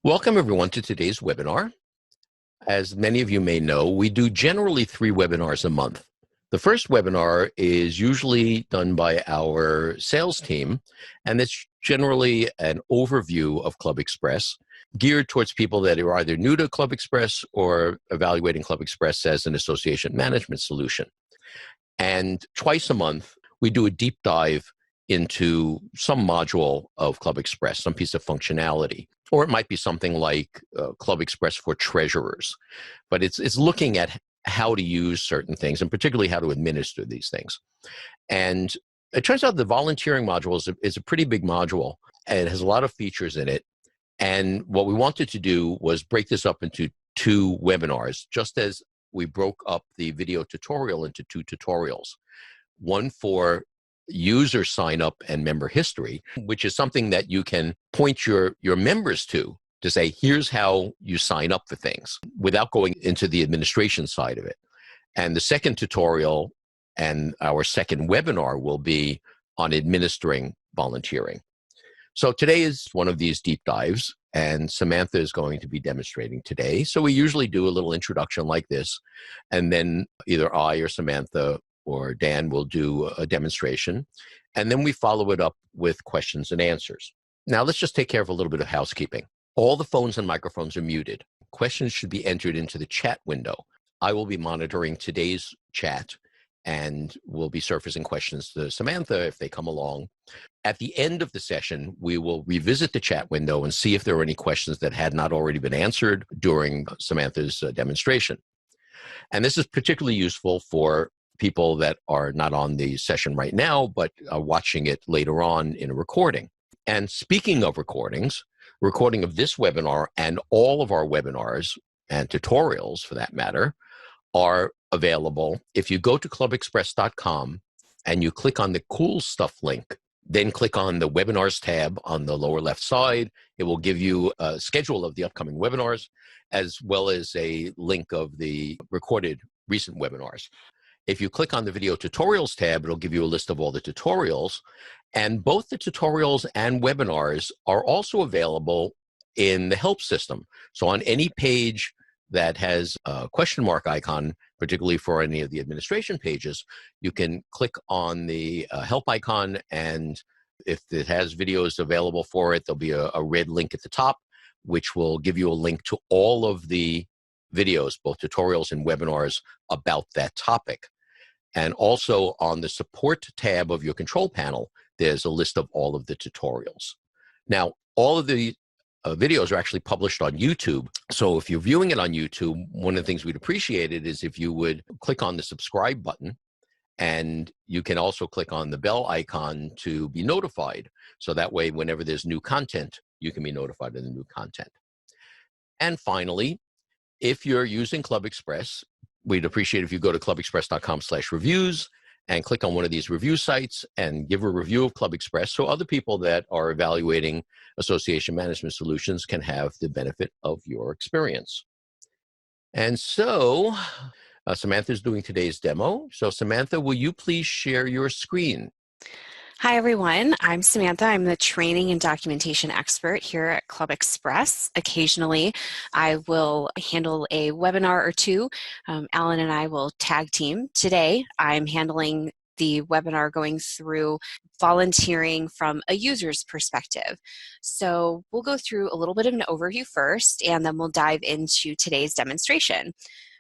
Welcome everyone to today's webinar. As many of you may know, we do generally 3 webinars a month. The first webinar is usually done by our sales team, and it's generally an overview of ClubExpress, geared towards people that are either new to ClubExpress or evaluating ClubExpress as an association management solution. And twice a month, we do a deep dive into some module of ClubExpress, some piece of functionality. Or it might be something like ClubExpress for treasurers. But it's looking at how to use certain things, and particularly how to administer these things. And it turns out the volunteering module is a pretty big module, and it has a lot of features in it. And what we wanted to do was break this up into 2 webinars, just as we broke up the video tutorial into 2 tutorials. One for user sign up and member history, which is something that you can point your members to say, here's how you sign up for things without going into the administration side of it. And the second tutorial and our second webinar will be on administering volunteering. So today is one of these deep dives, and Samantha is going to be demonstrating today. So we usually do a little introduction like this, and then either I or Samantha or Dan will do a demonstration, and then we follow it up with questions and answers. Now let's just take care of a little bit of housekeeping. All the phones and microphones are muted. Questions should be entered into the chat window. I will be monitoring today's chat and will be surfacing questions to Samantha if they come along. At the end of the session, we will revisit the chat window and see if there are any questions that had not already been answered during Samantha's demonstration. And this is particularly useful for people that are not on the session right now, but are watching it later on in a recording. And speaking of recordings, recording of this webinar and all of our webinars and tutorials, for that matter, are available. If you go to clubexpress.com and you click on the Cool Stuff link, then click on the Webinars tab on the lower left side, it will give you a schedule of the upcoming webinars, as well as a link of the recorded recent webinars. If you click on the Video Tutorials tab, it'll give you a list of all the tutorials. And both the tutorials and webinars are also available in the help system. So on any page that has a question mark icon, particularly for any of the administration pages, you can click on the help icon, and if it has videos available for it, there'll be a red link at the top, which will give you a link to all of the videos, both tutorials and webinars, about that topic. And also on the support tab of your control panel, there's a list of all of the tutorials. Now, all of the videos are actually published on YouTube. So if you're viewing it on YouTube, one of the things we'd appreciate it is if you would click on the subscribe button, and you can also click on the bell icon to be notified. So that way, whenever there's new content, you can be notified of the new content. And finally, if you're using ClubExpress, we'd appreciate if you go to clubexpress.com/reviews and click on one of these review sites and give a review of ClubExpress so other people that are evaluating association management solutions can have the benefit of your experience. And so Samantha's doing today's demo. So Samantha, will you please share your screen? Hi, everyone. I'm Samantha. I'm the training and documentation expert here at ClubExpress. Occasionally, I will handle a webinar or two. Alan and I will tag team. Today, I'm handling the webinar going through volunteering from a user's perspective. So we'll go through a little bit of an overview first, and then we'll dive into today's demonstration.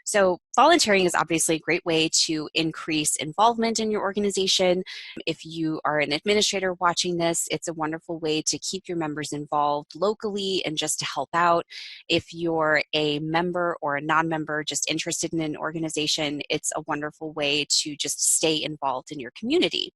So volunteering is obviously a great way to increase involvement in your organization. If you are an administrator watching this, it's a wonderful way to keep your members involved locally and just to help out. If you're a member or a non-member just interested in an organization, it's a wonderful way to just stay involved in your community.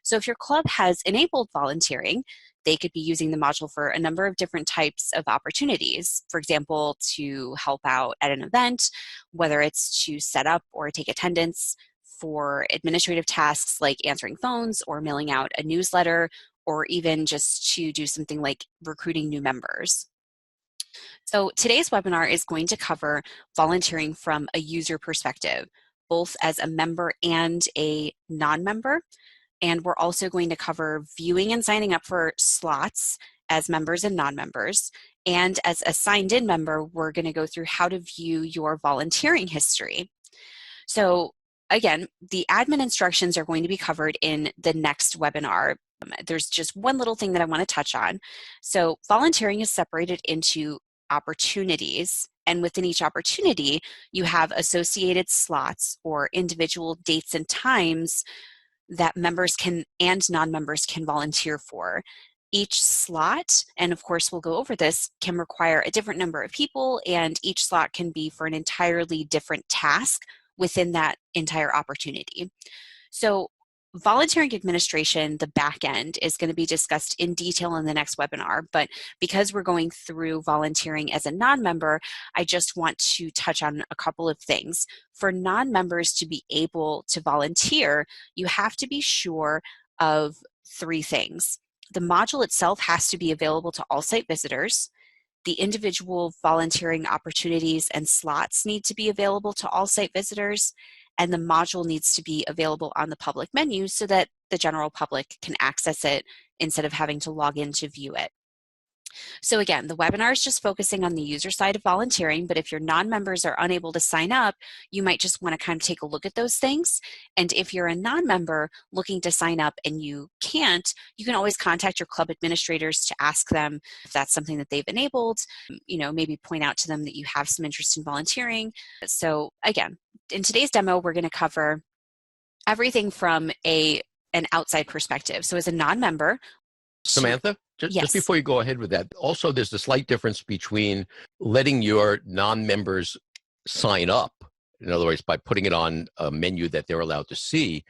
So if your club has enabled volunteering, they could be using the module for a number of different types of opportunities. For example, to help out at an event, whether it's to set up or take attendance, for administrative tasks like answering phones or mailing out a newsletter, or even just to do something like recruiting new members. So today's webinar is going to cover volunteering from a user perspective, both as a member and a non-member. And we're also going to cover viewing and signing up for slots as members and non-members. And as a signed-in member, we're going to go through how to view your volunteering history. So again, the admin instructions are going to be covered in the next webinar. There's just one little thing that I want to touch on. So volunteering is separated into opportunities, and within each opportunity, you have associated slots or individual dates and times that members can and non-members can volunteer for. Each slot, and of course we'll go over this, can require a different number of people, and each slot can be for an entirely different task within that entire opportunity. So volunteering administration, the back end, is going to be discussed in detail in the next webinar, but because we're going through volunteering as a non-member, I just want to touch on a couple of things. For non-members to be able to volunteer, you have to be sure of 3 things. The module itself has to be available to all site visitors. The individual volunteering opportunities and slots need to be available to all site visitors, and the module needs to be available on the public menu so that the general public can access it instead of having to log in to view it. So again, the webinar is just focusing on the user side of volunteering, but if your non-members are unable to sign up, you might just want to kind of take a look at those things. And if you're a non-member looking to sign up and you can't, you can always contact your club administrators to ask them if that's something that they've enabled, maybe point out to them that you have some interest in volunteering. So again, in today's demo, we're going to cover everything from an outside perspective. So as a non-member, Samantha, just before you go ahead with that, also there's a slight difference between letting your non-members sign up, in other words, by putting it on a menu that they're allowed to see,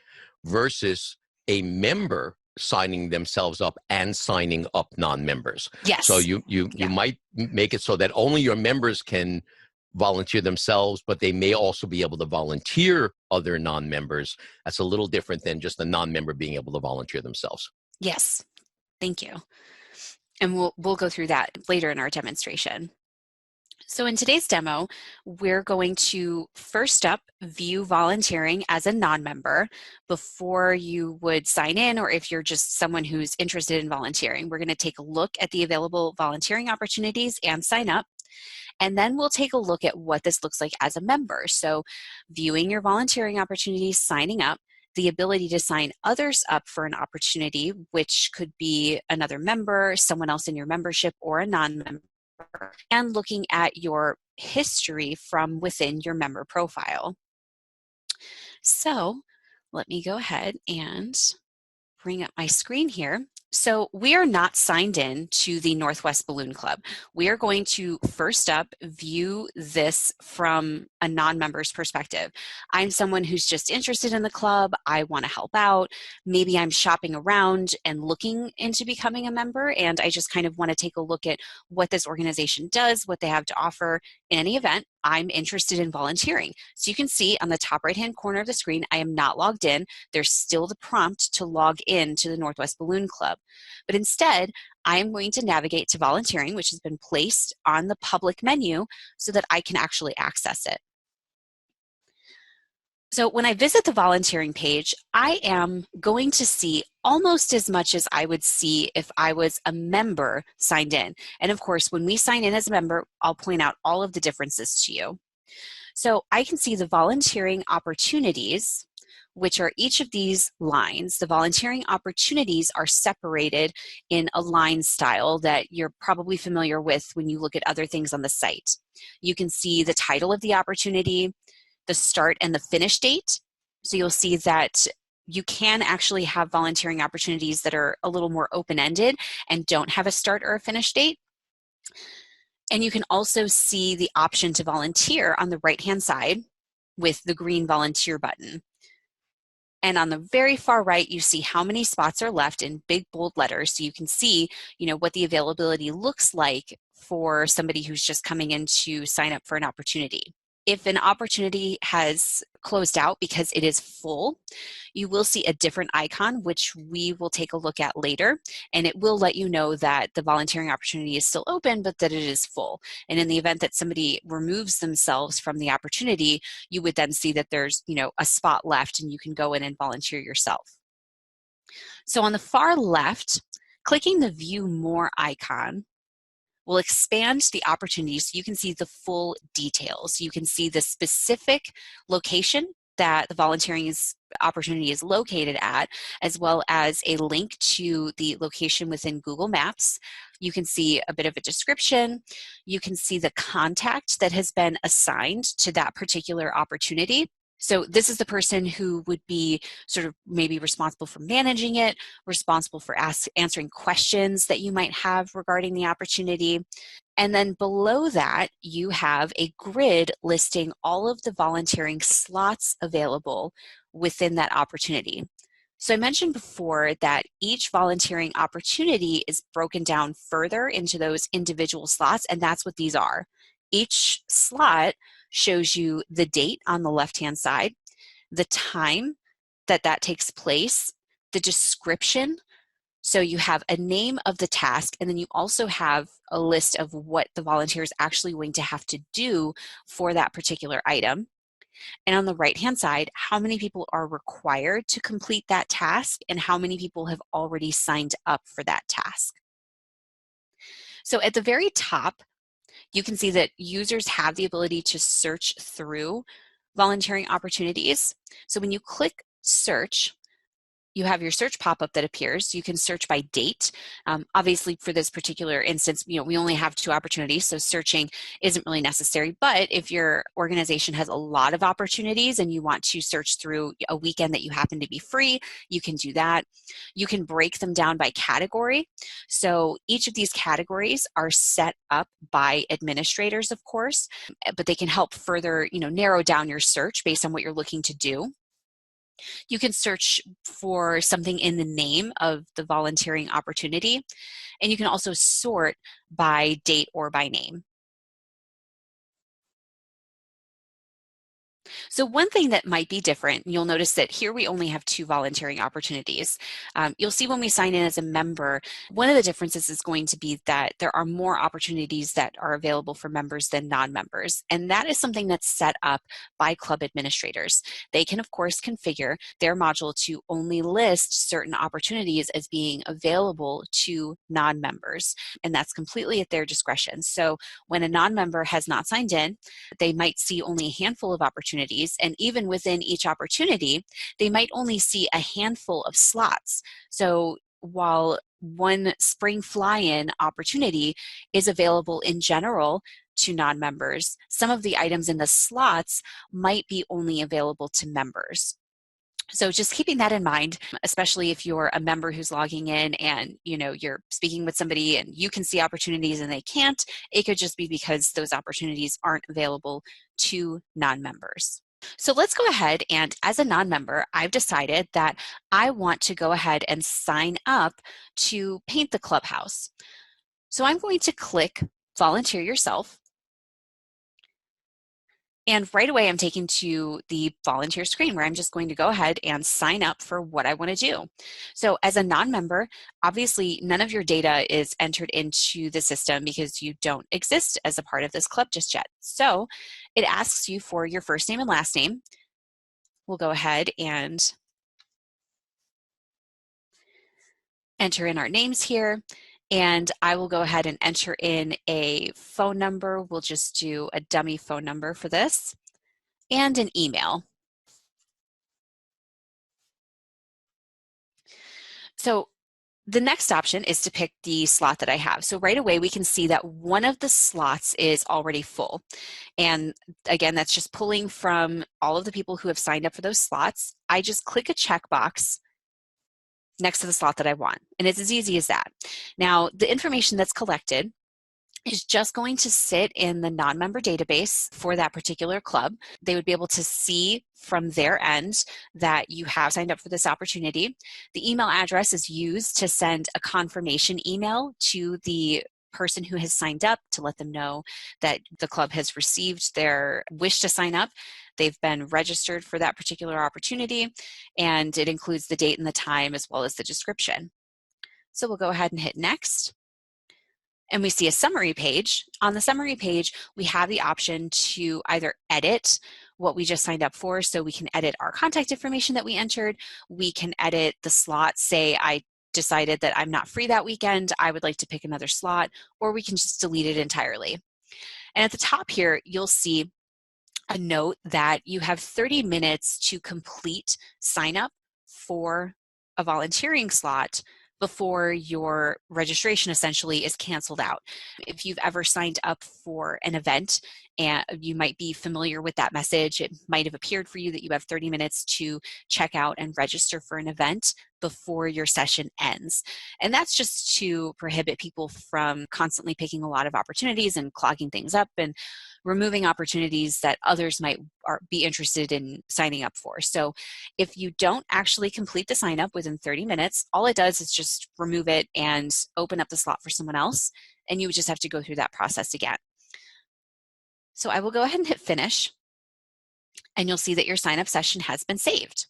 versus a member signing themselves up and signing up non-members. Yes. So you might make it so that only your members can volunteer themselves, but they may also be able to volunteer other non-members. That's a little different than just a non-member being able to volunteer themselves. Yes. Thank you. And we'll go through that later in our demonstration. So in today's demo, we're going to first up view volunteering as a non-member before you would sign in, or if you're just someone who's interested in volunteering. We're going to take a look at the available volunteering opportunities and sign up. And then we'll take a look at what this looks like as a member. So viewing your volunteering opportunities, signing up, the ability to sign others up for an opportunity, which could be another member, someone else in your membership, or a non-member, and looking at your history from within your member profile. So let me go ahead and bring up my screen here. So we are not signed in to the Northwest Balloon Club. We are going to first up view this from a non-member's perspective. I'm someone who's just interested in the club. I want to help out. Maybe I'm shopping around and looking into becoming a member, and I just kind of want to take a look at what this organization does, what they have to offer. In any event, I'm interested in volunteering. So you can see on the top right-hand corner of the screen, I am not logged in. There's still the prompt to log in to the Northwest Balloon Club. But instead, I am going to navigate to volunteering, which has been placed on the public menu so that I can actually access it. So when I visit the volunteering page, I am going to see almost as much as I would see if I was a member signed in. And of course, when we sign in as a member, I'll point out all of the differences to you. So I can see the volunteering opportunities, which are each of these lines. The volunteering opportunities are separated in a line style that you're probably familiar with when you look at other things on the site. You can see the title of the opportunity, the start and the finish date. So you'll see that you can actually have volunteering opportunities that are a little more open-ended and don't have a start or a finish date. And you can also see the option to volunteer on the right-hand side with the green volunteer button. And on the very far right, you see how many spots are left in big bold letters. So you can see, what the availability looks like for somebody who's just coming in to sign up for an opportunity. If an opportunity has closed out because it is full, you will see a different icon, which we will take a look at later, and it will let you know that the volunteering opportunity is still open, but that it is full. And in the event that somebody removes themselves from the opportunity, you would then see that there's, a spot left and you can go in and volunteer yourself. So on the far left, Clicking the View More icon will expand the opportunities so you can see the full details. You can see the specific location that the volunteering opportunity is located at, as well as a link to the location within Google Maps. You can see a bit of a description. You can see the contact that has been assigned to that particular opportunity. So this is the person who would be sort of maybe responsible for managing it, responsible for answering questions that you might have regarding the opportunity. And then below that, you have a grid listing all of the volunteering slots available within that opportunity. So I mentioned before that each volunteering opportunity is broken down further into those individual slots, and that's what these are. Each slot shows you the date on the left-hand side, the time that takes place, the description. So you have a name of the task, and then you also have a list of what the volunteer is actually going to have to do for that particular item. And on the right-hand side, how many people are required to complete that task and how many people have already signed up for that task. So at the very top, you can see that users have the ability to search through volunteering opportunities. So when you click search, you have your search pop-up that appears. You can search by date. Obviously, for this particular instance, we only have 2 opportunities, so searching isn't really necessary. But if your organization has a lot of opportunities and you want to search through a weekend that you happen to be free, you can do that. You can break them down by category. So each of these categories are set up by administrators, of course, but they can help further, narrow down your search based on what you're looking to do. You can search for something in the name of the volunteering opportunity, and you can also sort by date or by name. So one thing that might be different, you'll notice that here we only have 2 volunteering opportunities. You'll see when we sign in as a member, one of the differences is going to be that there are more opportunities that are available for members than non-members. And that is something that's set up by club administrators. They can, of course, configure their module to only list certain opportunities as being available to non-members. And that's completely at their discretion. So when a non-member has not signed in, they might see only a handful of opportunities, and even within each opportunity, they might only see a handful of slots. So while one spring fly-in opportunity is available in general to non-members, some of the items in the slots might be only available to members. So just keeping that in mind, especially if you're a member who's logging in and you're speaking with somebody and you can see opportunities and they can't, it could just be because those opportunities aren't available to non-members. So let's go ahead, and as a non-member, I've decided that I want to go ahead and sign up to paint the clubhouse. So I'm going to click Volunteer Yourself. And right away, I'm taken to the volunteer screen where I'm just going to go ahead and sign up for what I want to do. So as a non-member, obviously none of your data is entered into the system because you don't exist as a part of this club just yet. So it asks you for your first name and last name. We'll go ahead and enter in our names here. And I will go ahead and enter in a phone number. We'll just do a dummy phone number for this, and an email. So the next option is to pick the slot that I have. So right away we can see that one of the slots is already full. And again, that's just pulling from all of the people who have signed up for those slots. I just click a checkbox next to the slot that I want. And it's as easy as that. Now, the information that's collected is just going to sit in the non-member database for that particular club. They would be able to see from their end that you have signed up for this opportunity. The email address is used to send a confirmation email to the person who has signed up to let them know that the club has received their wish to sign up. They've been registered for that particular opportunity, and it includes the date and the time as well as the description. So we'll go ahead and hit next. And we see a summary page. On the summary page, we have the option to either edit what we just signed up for. So we can edit our contact information that we entered. We can edit the slot. Say I decided that I'm not free that weekend, I would like to pick another slot, or we can just delete it entirely. And at the top here, you'll see a note that you have 30 minutes to complete sign up for a volunteering slot before your registration essentially is canceled out. If you've ever signed up for an event, and you might be familiar with that message, it might have appeared for you that you have 30 minutes to check out and register for an event before your session ends. And that's just to prohibit people from constantly picking a lot of opportunities and clogging things up and removing opportunities that others might be interested in signing up for. So if you don't actually complete the sign up within 30 minutes, all it does is just remove it and open up the slot for someone else, and you would just have to go through that process again. So I will go ahead and hit finish, and you'll see that your sign up session has been saved.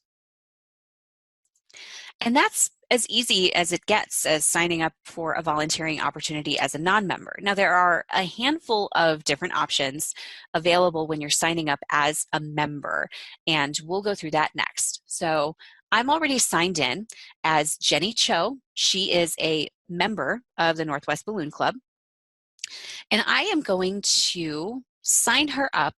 And that's as easy as it gets as signing up for a volunteering opportunity as a non-member. Now, there are a handful of different options available when you're signing up as a member, and we'll go through that next. So I'm already signed in as Jenny Cho. She is a member of the Northwest Balloon Club, and I am going to sign her up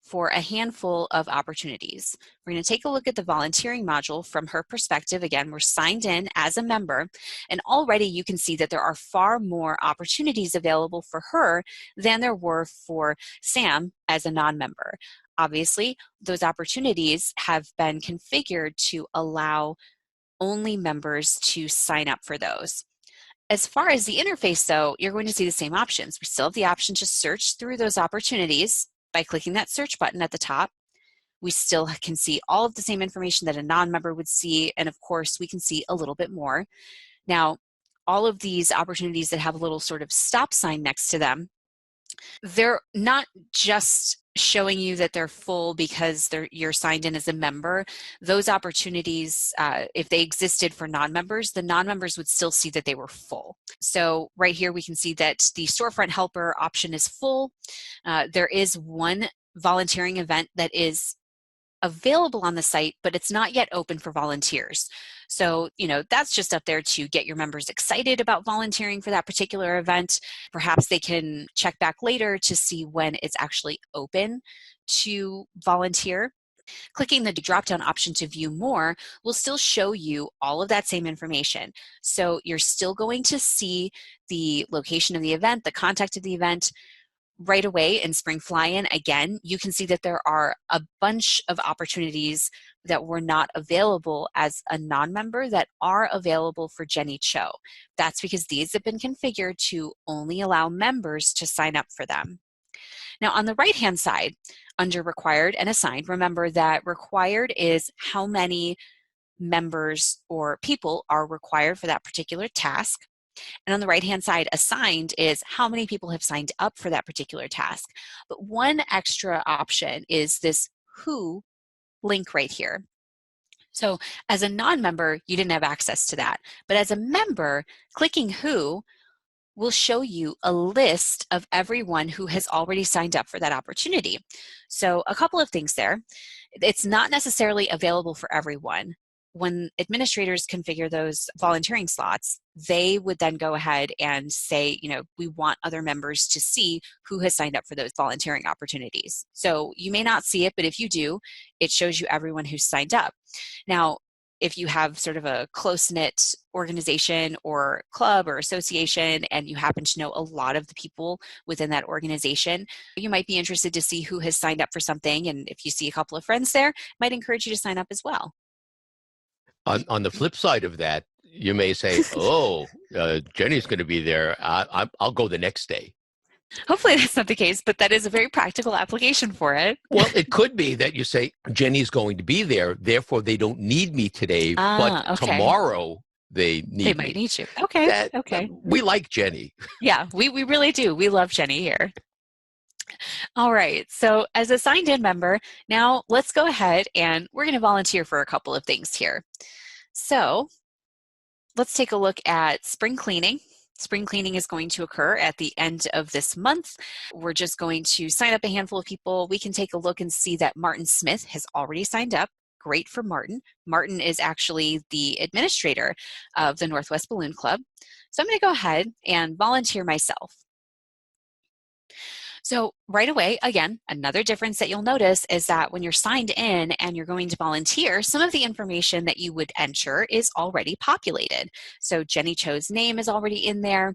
for a handful of opportunities. We're going to take a look at the volunteering module from her perspective. Again, we're signed in as a member, and already you can see that there are far more opportunities available for her than there were for Sam as a non-member. Obviously, those opportunities have been configured to allow only members to sign up for those. As far as the interface, though, you're going to see the same options. We still have the option to search through those opportunities by clicking that search button at the top. We still can see all of the same information that a non-member would see, and of course, we can see a little bit more. Now, all of these opportunities that have a little sort of stop sign next to them, they're not just showing you that they're full because you're signed in as a member. Those opportunities, if they existed for non-members, the non-members would still see that they were full. So right here we can see that the storefront helper option is full. There is one volunteering event that is available on the site, but it's not yet open for volunteers. So, that's just up there to get your members excited about volunteering for that particular event. Perhaps they can check back later to see when it's actually open to volunteer. Clicking the drop-down option to view more will still show you all of that same information. So you're still going to see the location of the event, the contact of the event. Right away in Spring Fly-In, again, you can see that there are a bunch of opportunities that were not available as a non-member that are available for Jenny Cho. That's because these have been configured to only allow members to sign up for them. Now, on the right-hand side, under Required and Assigned, remember that required is how many members or people are required for that particular task. And on the right-hand side, assigned is how many people have signed up for that particular task. But one extra option is this who link right here. So as a non-member, you didn't have access to that. But as a member, clicking who will show you a list of everyone who has already signed up for that opportunity. So a couple of things there. It's not necessarily available for everyone. When administrators configure those volunteering slots, they would then go ahead and say, we want other members to see who has signed up for those volunteering opportunities. So you may not see it, but if you do, it shows you everyone who's signed up. Now, if you have sort of a close-knit organization or club or association and you happen to know a lot of the people within that organization, you might be interested to see who has signed up for something. And if you see a couple of friends there, might encourage you to sign up as well. On the flip side of that, you may say, oh, Jenny's going to be there. I'll go the next day. Hopefully that's not the case, but that is a very practical application for it. Well, it could be that you say, Jenny's going to be there, therefore they don't need me today, but okay. tomorrow they need me. They might need you. Okay, okay. We like Jenny. Yeah, we really do. We love Jenny here. All right, so as a signed in member, now let's go ahead and we're going to volunteer for a couple of things here. So let's take a look at spring cleaning. Spring cleaning is going to occur at the end of this month. We're just going to sign up a handful of people. We can take a look and see that Martin Smith has already signed up. great for Martin. Martin is actually the administrator of the Northwest Balloon Club. So I'm going to go ahead and volunteer myself. So right away, again, another difference that you'll notice is that when you're signed in and you're going to volunteer, some of the information that you would enter is already populated. So Jenny Cho's name is already in there.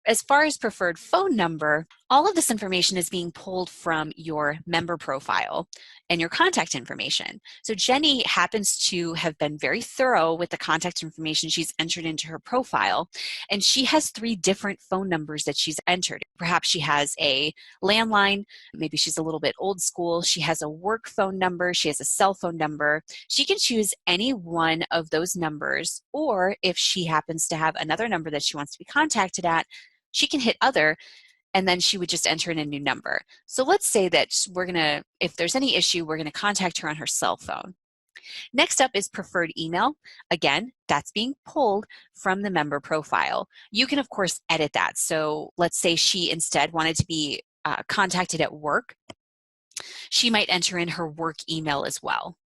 As far as preferred phone number, all of this information is being pulled from your member profile and your contact information. So Jenny happens to have been very thorough with the contact information she's entered into her profile, and she has 3 different phone numbers that she's entered. Perhaps she has a landline, maybe she's a little bit old school, she has a work phone number, she has a cell phone number. She can choose any one of those numbers, or if she happens to have another number that she wants to be contacted at, she can hit other, and then she would just enter in a new number. So let's say that if there's any issue, we're gonna contact her on her cell phone. Next up is preferred email. Again, that's being pulled from the member profile. You can, of course, edit that. So let's say she instead wanted to be contacted at work. She might enter in her work email as well.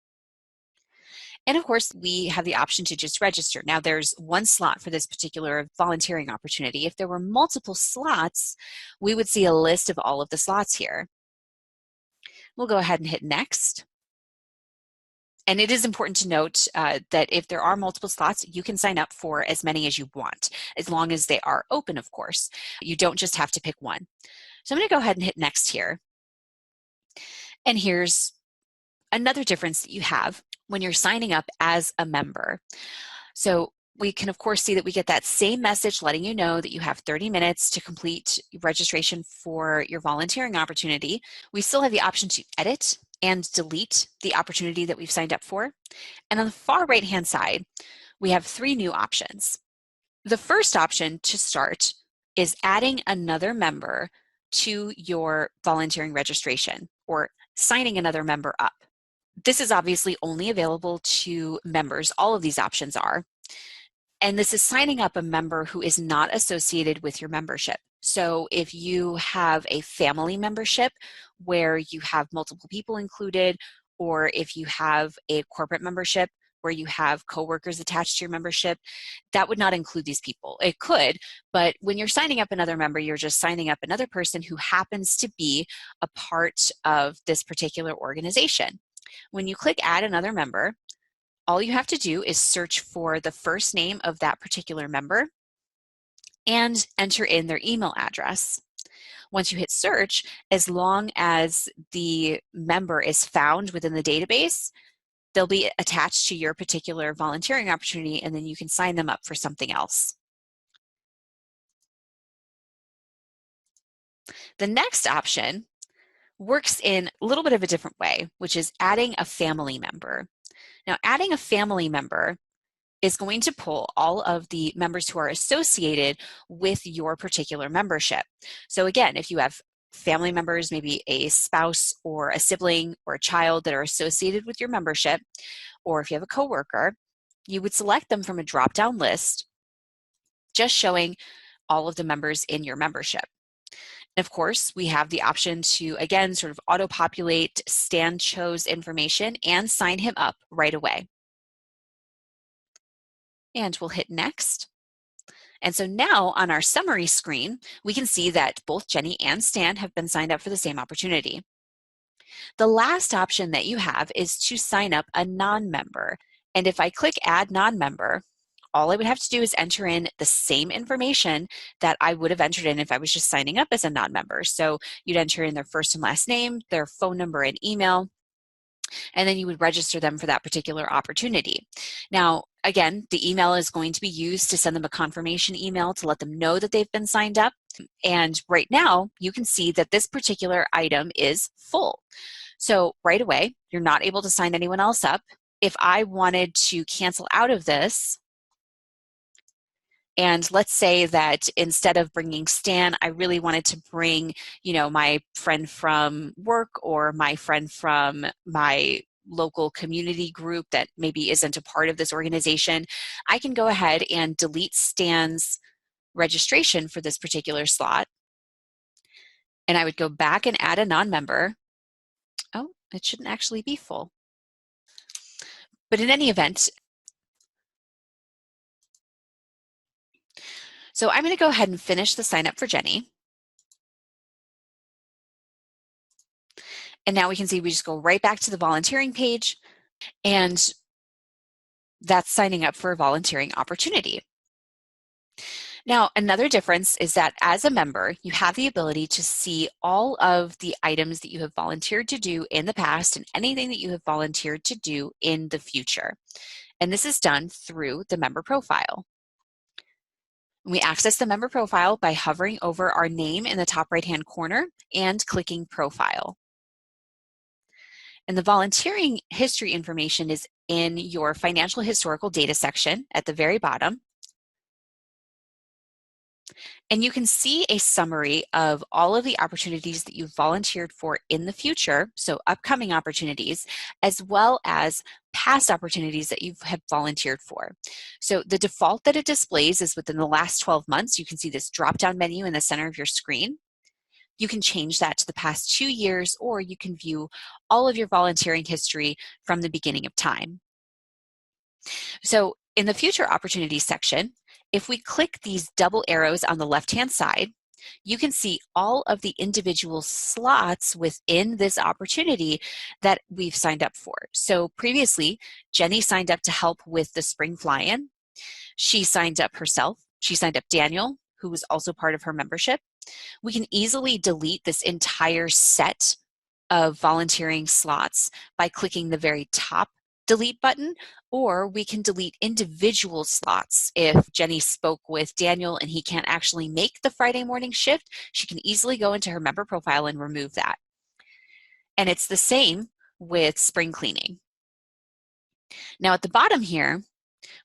And of course, we have the option to just register. Now, there's 1 slot for this particular volunteering opportunity. If there were multiple slots, we would see a list of all of the slots here. We'll go ahead and hit next. And it is important to note that if there are multiple slots, you can sign up for as many as you want, as long as they are open, of course. You don't just have to pick one. So I'm going to go ahead and hit next here. And here's another difference that you have when you're signing up as a member. So we can, of course, see that we get that same message letting you know that you have 30 minutes to complete registration for your volunteering opportunity. We still have the option to edit and delete the opportunity that we've signed up for. And on the far right-hand side, we have 3 new options. The first option to start is adding another member to your volunteering registration, or signing another member up. This is obviously only available to members. All of these options are. And this is signing up a member who is not associated with your membership. So if you have a family membership where you have multiple people included, or if you have a corporate membership where you have coworkers attached to your membership, that would not include these people. It could, but when you're signing up another member, you're just signing up another person who happens to be a part of this particular organization. When you click add another member, all you have to do is search for the first name of that particular member and enter in their email address. Once you hit search, as long as the member is found within the database, they'll be attached to your particular volunteering opportunity, and then you can sign them up for something else. The next option works in a little bit of a different way, which is adding a family member. Now, adding a family member is going to pull all of the members who are associated with your particular membership. So again, if you have family members, maybe a spouse or a sibling or a child that are associated with your membership, or if you have a coworker, you would select them from a drop-down list, just showing all of the members in your membership. And of course, we have the option to, again, sort of auto-populate Stan Cho's information and sign him up right away. And we'll hit next. And so now on our summary screen, we can see that both Jenny and Stan have been signed up for the same opportunity. The last option that you have is to sign up a non-member. And if I click add non-member, all I would have to do is enter in the same information that I would have entered in if I was just signing up as a non-member. So you'd enter in their first and last name, their phone number and email, and then you would register them for that particular opportunity. Now, again, the email is going to be used to send them a confirmation email to let them know that they've been signed up. And right now, you can see that this particular item is full. So right away, you're not able to sign anyone else up. If I wanted to cancel out of this, and let's say that instead of bringing Stan, I really wanted to bring, my friend from work or my friend from my local community group that maybe isn't a part of this organization, I can go ahead and delete Stan's registration for this particular slot. And I would go back and add a non-member. Oh, it shouldn't actually be full. But in any event, so I'm going to go ahead and finish the sign up for Jenny. And now we can see we just go right back to the volunteering page, and that's signing up for a volunteering opportunity. Now, another difference is that as a member, you have the ability to see all of the items that you have volunteered to do in the past and anything that you have volunteered to do in the future. And this is done through the member profile. We access the member profile by hovering over our name in the top right-hand corner and clicking Profile. And the volunteering history information is in your financial historical data section at the very bottom. And you can see a summary of all of the opportunities that you've volunteered for in the future, so upcoming opportunities, as well as past opportunities that you have volunteered for. So the default that it displays is within the last 12 months. You can see this drop-down menu in the center of your screen. You can change that to the past 2 years, or you can view all of your volunteering history from the beginning of time. So in the future opportunities section, if we click these double arrows on the left-hand side, you can see all of the individual slots within this opportunity that we've signed up for. So previously, Jenny signed up to help with the spring fly-in. She signed up herself. She signed up Daniel, who was also part of her membership. We can easily delete this entire set of volunteering slots by clicking the very top delete button, or we can delete individual slots. If Jenny spoke with Daniel and he can't actually make the Friday morning shift, she can easily go into her member profile and remove that. And it's the same with spring cleaning. Now at the bottom here,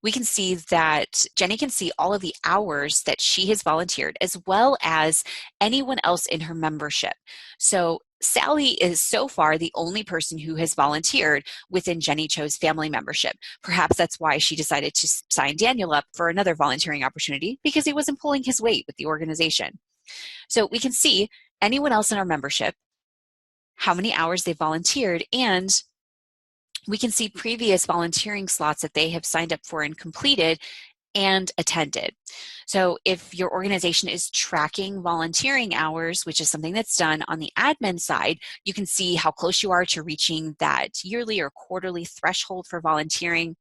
we can see that Jenny can see all of the hours that she has volunteered, as well as anyone else in her membership. So Sally is so far the only person who has volunteered within Jenny Cho's family membership. Perhaps that's why she decided to sign Daniel up for another volunteering opportunity, because he wasn't pulling his weight with the organization. So we can see anyone else in our membership, how many hours they volunteered, and we can see previous volunteering slots that they have signed up for and completed and attended. So if your organization is tracking volunteering hours, which is something that's done on the admin side, you can see how close you are to reaching that yearly or quarterly threshold for volunteering.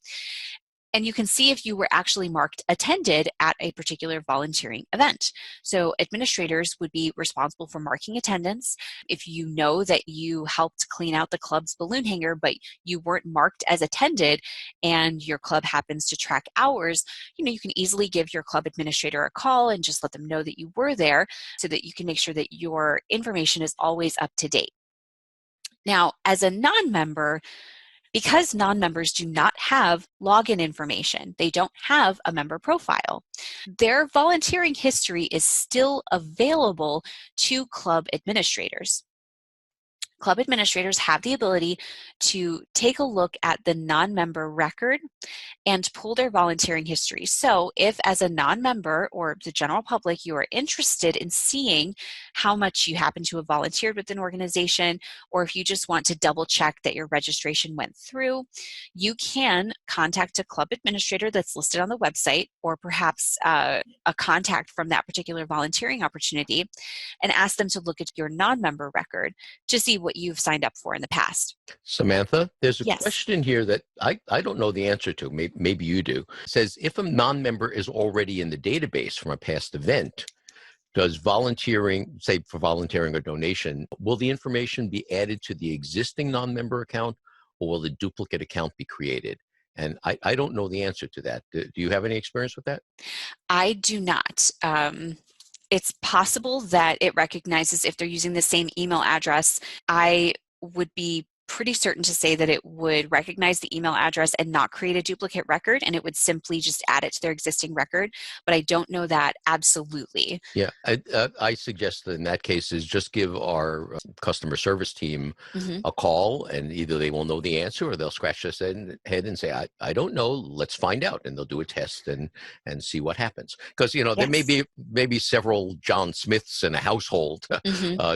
And you can see if you were actually marked attended at a particular volunteering event. So administrators would be responsible for marking attendance. If you know that you helped clean out the club's balloon hanger, but you weren't marked as attended and your club happens to track hours, you can easily give your club administrator a call and just let them know that you were there, so that you can make sure that your information is always up to date. Now, as a non-member, because non-members do not have login information, they don't have a member profile, their volunteering history is still available to club administrators. Club administrators have the ability to take a look at the non-member record and pull their volunteering history. So if as a non-member or the general public, you are interested in seeing how much you happen to have volunteered with an organization, or if you just want to double check that your registration went through, you can contact a club administrator that's listed on the website, or perhaps a contact from that particular volunteering opportunity, and ask them to look at your non-member record to see what you've signed up for in the past. Samantha, there's a Yes. question here that I don't know the answer to. Maybe you do. It says, if a non-member is already in the database from a past event, does volunteering, say for volunteering or donation, will the information be added to the existing non-member account, or will a duplicate account be created? And I don't know the answer to that. Do you have any experience with that? I do not. It's possible that it recognizes if they're using the same email address. I would be pretty certain to say that it would recognize the email address and not create a duplicate record, and it would simply just add it to their existing record. But I don't know that absolutely. Yeah, I suggest that in that case is just give our customer service team a call, and either they will know the answer or they'll scratch their head and say, I don't know, let's find out. And they'll do a test and see what happens. Because, there may be maybe several John Smiths in a household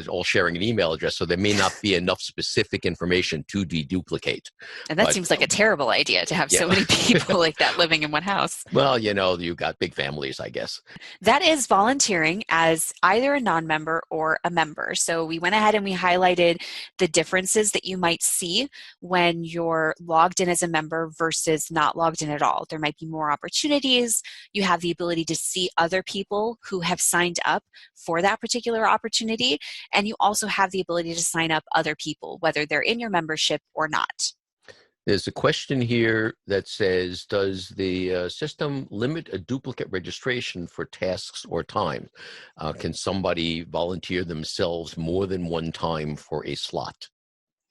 all sharing an email address. So there may not be enough specific information information to deduplicate. And that seems like a terrible idea to have yeah. so many people like that living in one house. Well, you've got big families, I guess. That is volunteering as either a non-member or a member. So we went ahead and we highlighted the differences that you might see when you're logged in as a member versus not logged in at all. There might be more opportunities. You have the ability to see other people who have signed up for that particular opportunity. And you also have the ability to sign up other people, whether they're in your membership or not. There's a question here that says, does the system limit a duplicate registration for tasks or time? Can somebody volunteer themselves more than one time for a slot?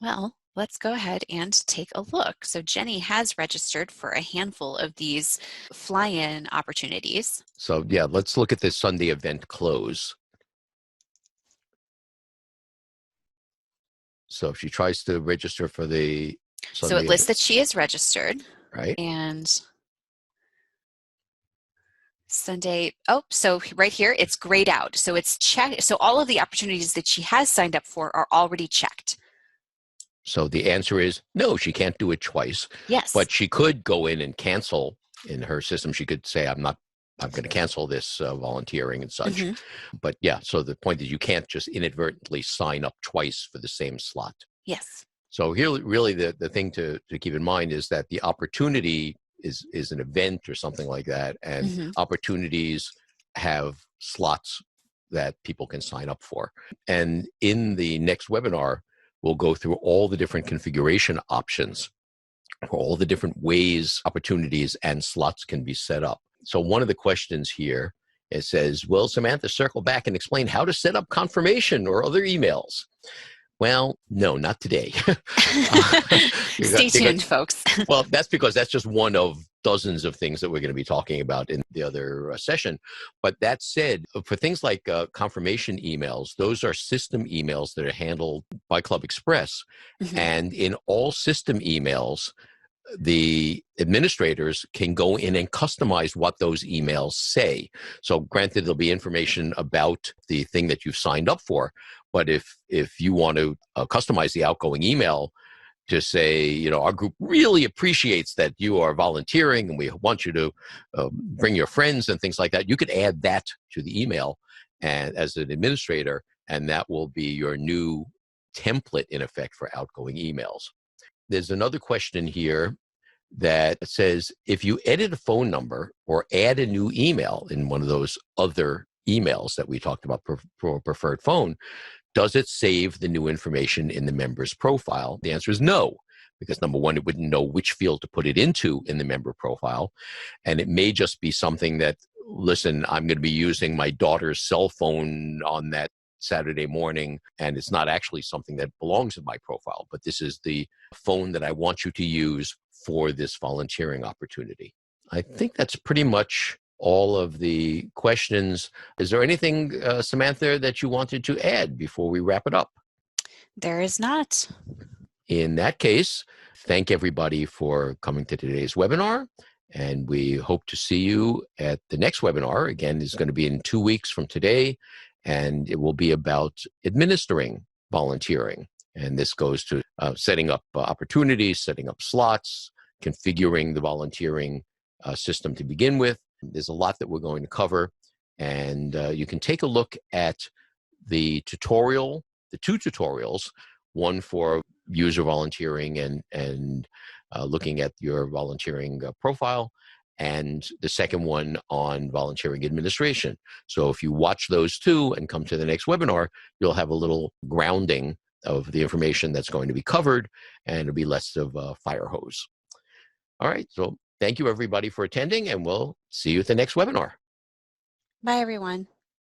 Well, let's go ahead and take a look. So Jenny has registered for a handful of these fly-in opportunities. So yeah, let's look at this Sunday event close. So if she tries to register for the Sunday so it lists that she is registered. Right. And Sunday, so right here, it's grayed out. So it's checked. So all of the opportunities that she has signed up for are already checked. So the answer is no, she can't do it twice. Yes. But she could go in and cancel in her system. She could say, I'm going to cancel this volunteering and such. Mm-hmm. But yeah, so the point is you can't just inadvertently sign up twice for the same slot. Yes. So here, really, the thing to keep in mind is that the opportunity is an event or something like that, and Mm-hmm. opportunities have slots that people can sign up for. And in the next webinar, we'll go through all the different configuration options for all the different ways opportunities and slots can be set up. So one of the questions here, it says, will Samantha circle back and explain how to set up confirmation or other emails? Well, no, not today. Stay tuned, folks. Well, that's because that's just one of dozens of things that we're going to be talking about in the other session. But that said, for things like confirmation emails, those are system emails that are handled by ClubExpress. Mm-hmm. And in all system emails, the administrators can go in and customize what those emails say. So granted, there'll be information about the thing that you've signed up for. But if you want to customize the outgoing email to say, our group really appreciates that you are volunteering and we want you to bring your friends and things like that, you could add that to the email and as an administrator, and that will be your new template in effect for outgoing emails. There's another question here that says, if you edit a phone number or add a new email in one of those other emails that we talked about for preferred phone, does it save the new information in the member's profile? The answer is no, because number one, it wouldn't know which field to put it into in the member profile. And it may just be something that, listen, I'm going to be using my daughter's cell phone on that Saturday morning, and it's not actually something that belongs in my profile, but this is the phone that I want you to use for this volunteering opportunity. I think that's pretty much all of the questions. Is there anything, Samantha, that you wanted to add before we wrap it up? There is not. In that case, thank everybody for coming to today's webinar, and we hope to see you at the next webinar. Again, it's going to be in 2 weeks from today, and it will be about administering volunteering. And this goes to setting up opportunities, setting up slots, configuring the volunteering system to begin with. There's a lot that we're going to cover, and you can take a look at the tutorial, the two tutorials, one for user volunteering and looking at your volunteering profile, and the second one on volunteering administration. So if you watch those two and come to the next webinar, you'll have a little grounding of the information that's going to be covered, and it'll be less of a fire hose. All right, so thank you everybody for attending, and we'll see you at the next webinar. Bye, everyone.